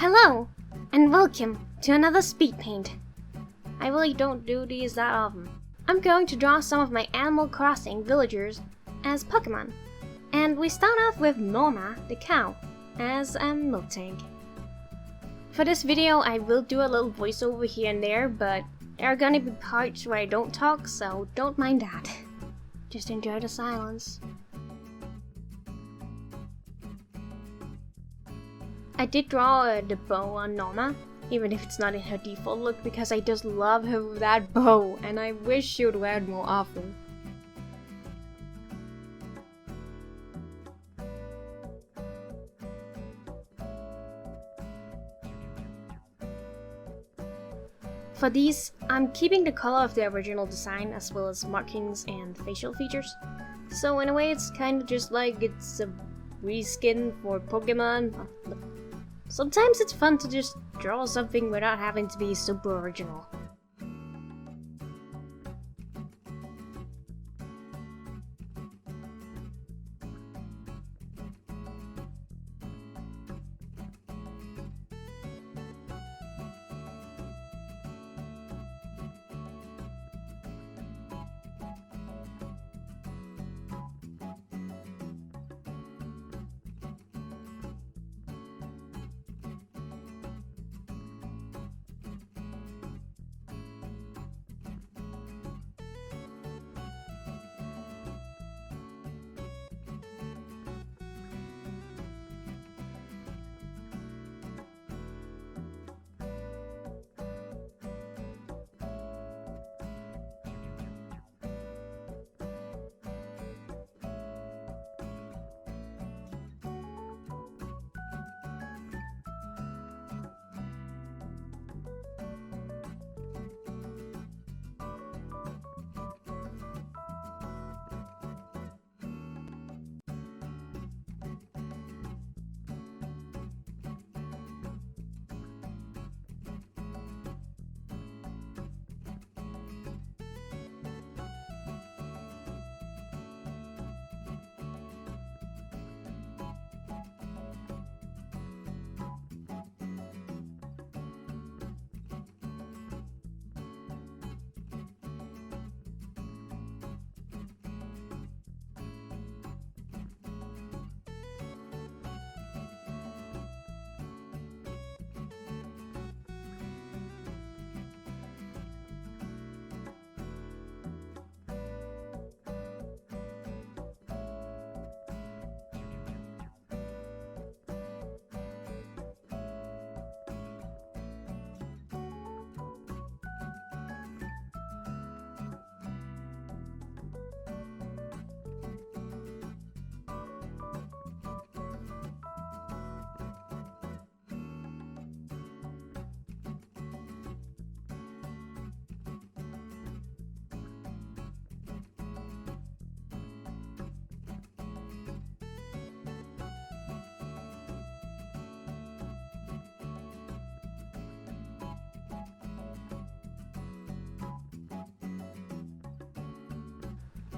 Hello, and welcome to another Speedpaint. I really don't do these that often. I'm going to draw some of my Animal Crossing villagers as Pokemon. And we start off with Norma, the cow, as a milk tank. For this video, I will do a little voiceover here and there, but there are gonna be parts where I don't talk, so don't mind that. Just enjoy the silence. I did draw the bow on Norma, even if it's not in her default look, because I just love her with that bow, and I wish she would wear it more often. For these, I'm keeping the color of the original design as well as markings and facial features. So in a way it's kind of just like it's a reskin for Pokemon. Sometimes it's fun to just draw something without having to be super original.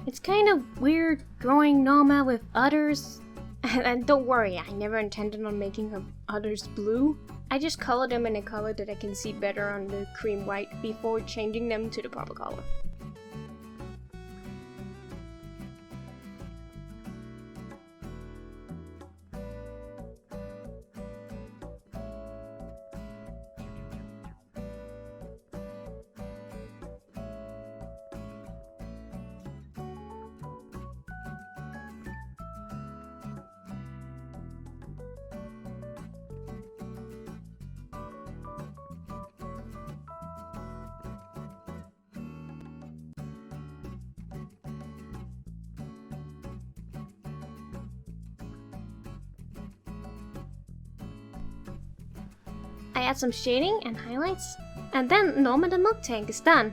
It's kind of weird drawing Norma with udders. And don't worry, I never intended on making her udders blue. I just colored them in a color that I can see better on the cream white before changing them to the proper color. I add some shading and highlights, and then Norma the milk tank is done.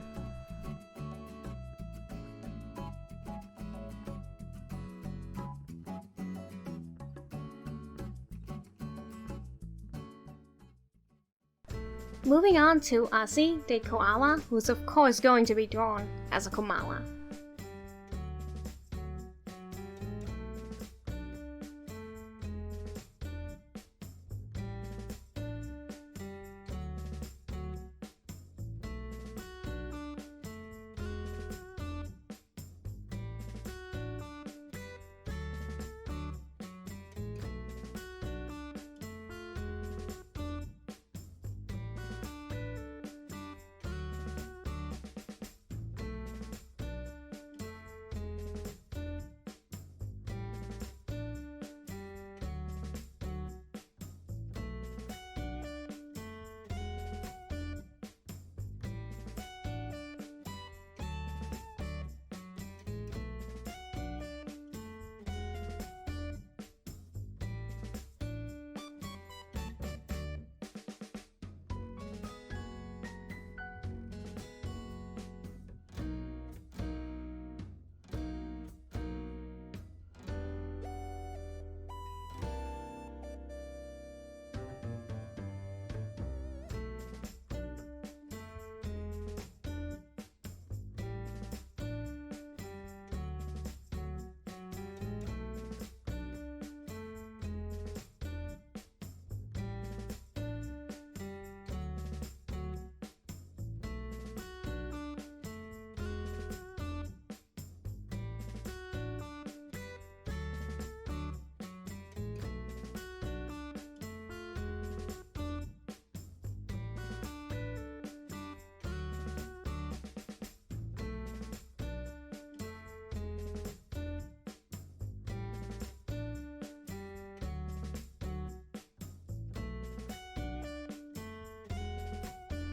Moving on to Aussi, the koala, who's of course going to be drawn as a koala.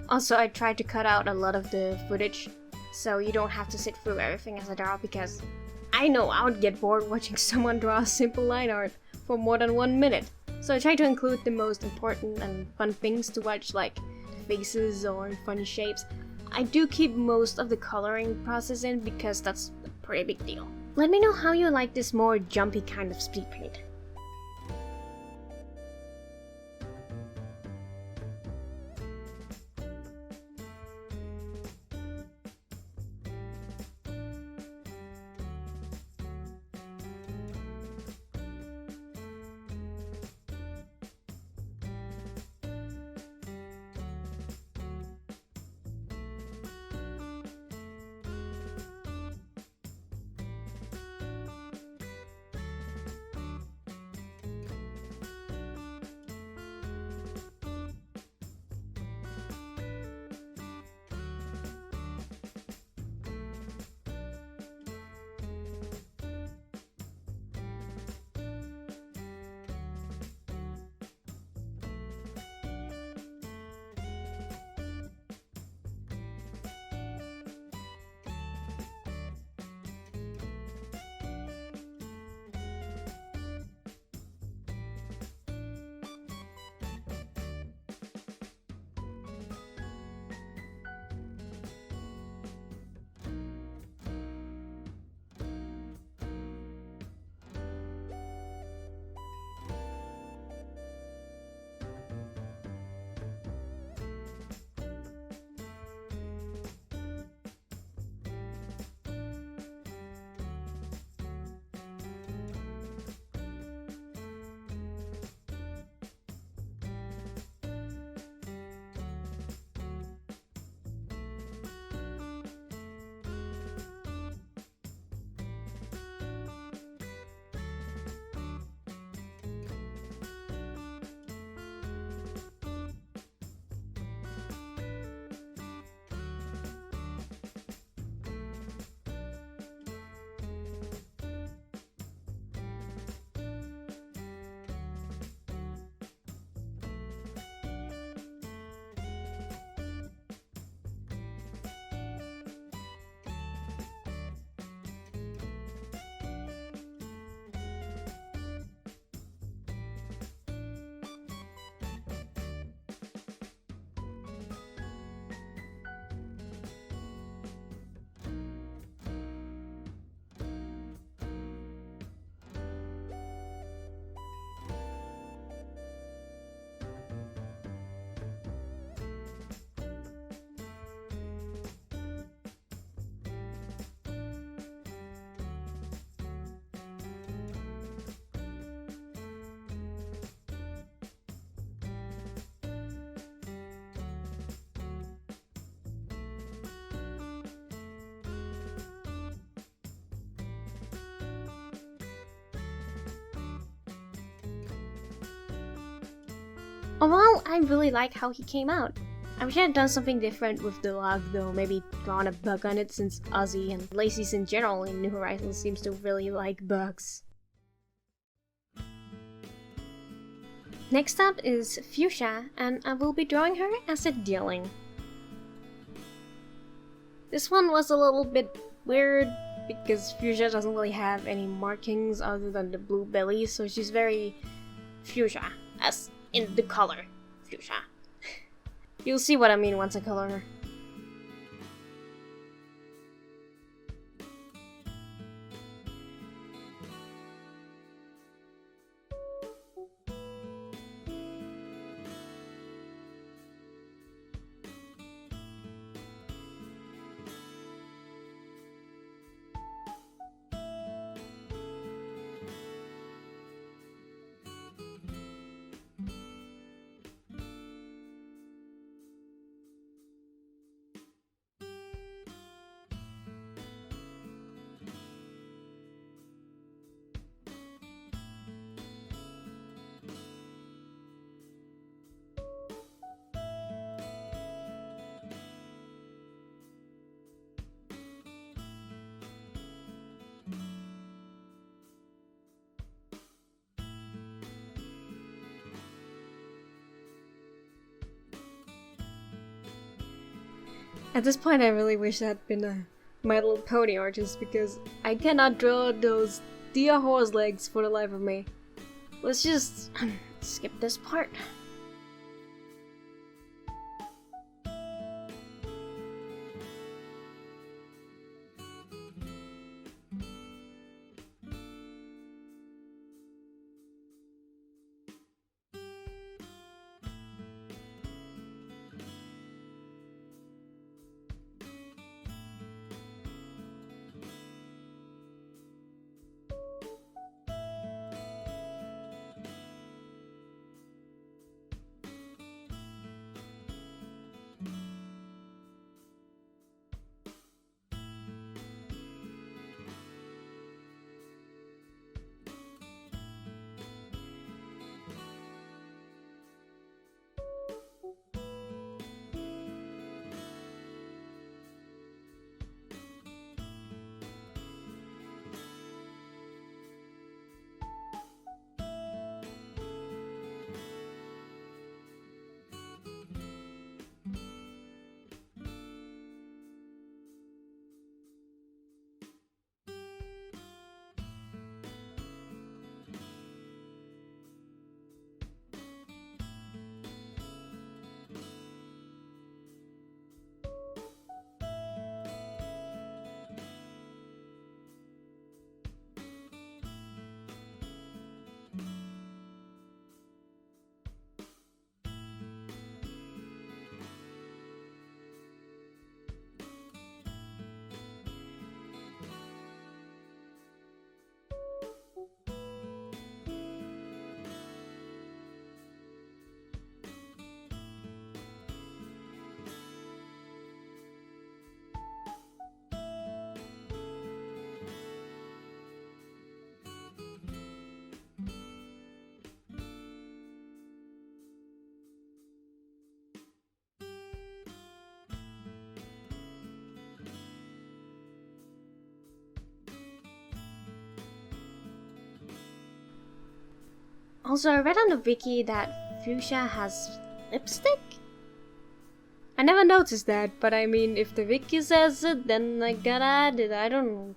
Also, I tried to cut out a lot of the footage, so you don't have to sit through everything as I draw, because I know I would get bored watching someone draw simple line art for more than 1 minute. So I try to include the most important and fun things to watch, like faces or funny shapes. I do keep most of the coloring process in because that's a pretty big deal. Let me know how you like this more jumpy kind of speed paint. Overall, I really like how he came out. I wish I had done something different with the log though, maybe drawn a bug on it, since Aussi and Lacey's in general in New Horizons seems to really like bugs. Next up is Fuchsia, and I will be drawing her as a dealing. This one was a little bit weird because Fuchsia doesn't really have any markings other than the blue belly, so she's very Fuchsia, as in the color Fuchsia. You'll see what I mean once I color her. At this point, I really wish I had been a My Little Pony artist because I cannot draw those deer horse legs for the life of me. Let's just skip this part. Also, I read on the wiki that Fuchsia has lipstick? I never noticed that, but I mean, if the wiki says it, then I gotta add it, I don't know.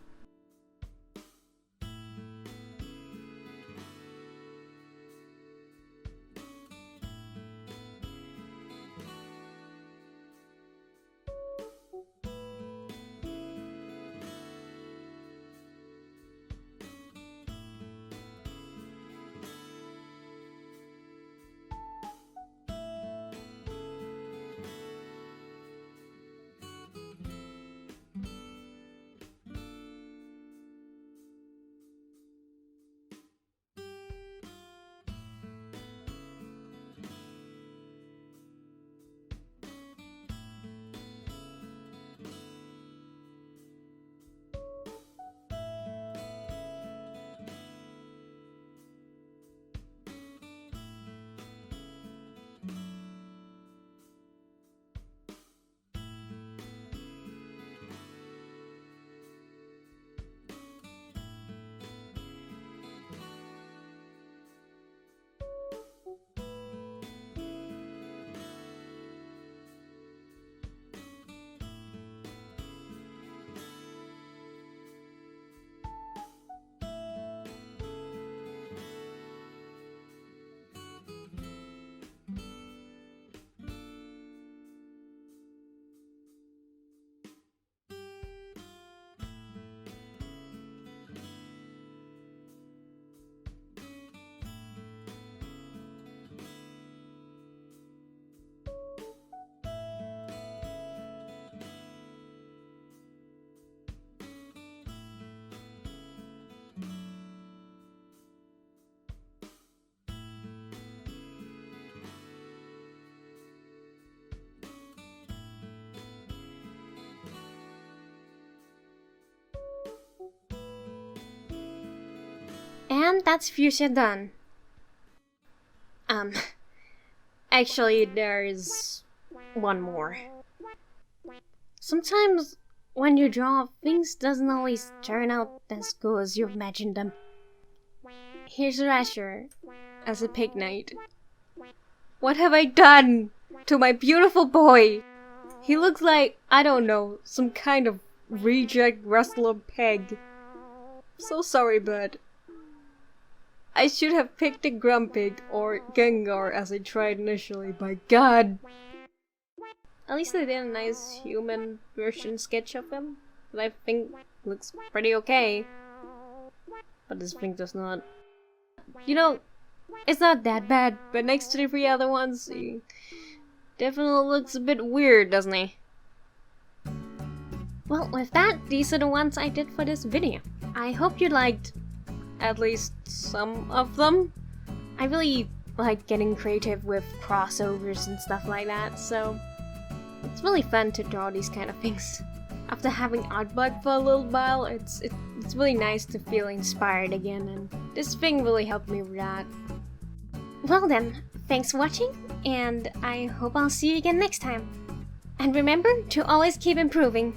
And that's Fuchsia done. Actually, there's one more. Sometimes when you draw, things doesn't always turn out as good as you imagined them. Here's Rasher as a pig knight. What have I done to my beautiful boy? He looks like, I don't know, some kind of reject wrestler peg. So sorry, but I should have picked a Grumpig or Gengar as I tried initially, by god. At least they did a nice human version sketch of him that I think looks pretty okay. But this thing does not. You know, it's not that bad, but next to the 3 other ones, he definitely looks a bit weird, doesn't he? Well, with that, these are the ones I did for this video. I hope you liked at least some of them. I really like getting creative with crossovers and stuff like that, so it's really fun to draw these kind of things. After having Artbug for a little while, it's really nice to feel inspired again, and this thing really helped me with that. Well then, thanks for watching, and I hope I'll see you again next time. And remember to always keep improving.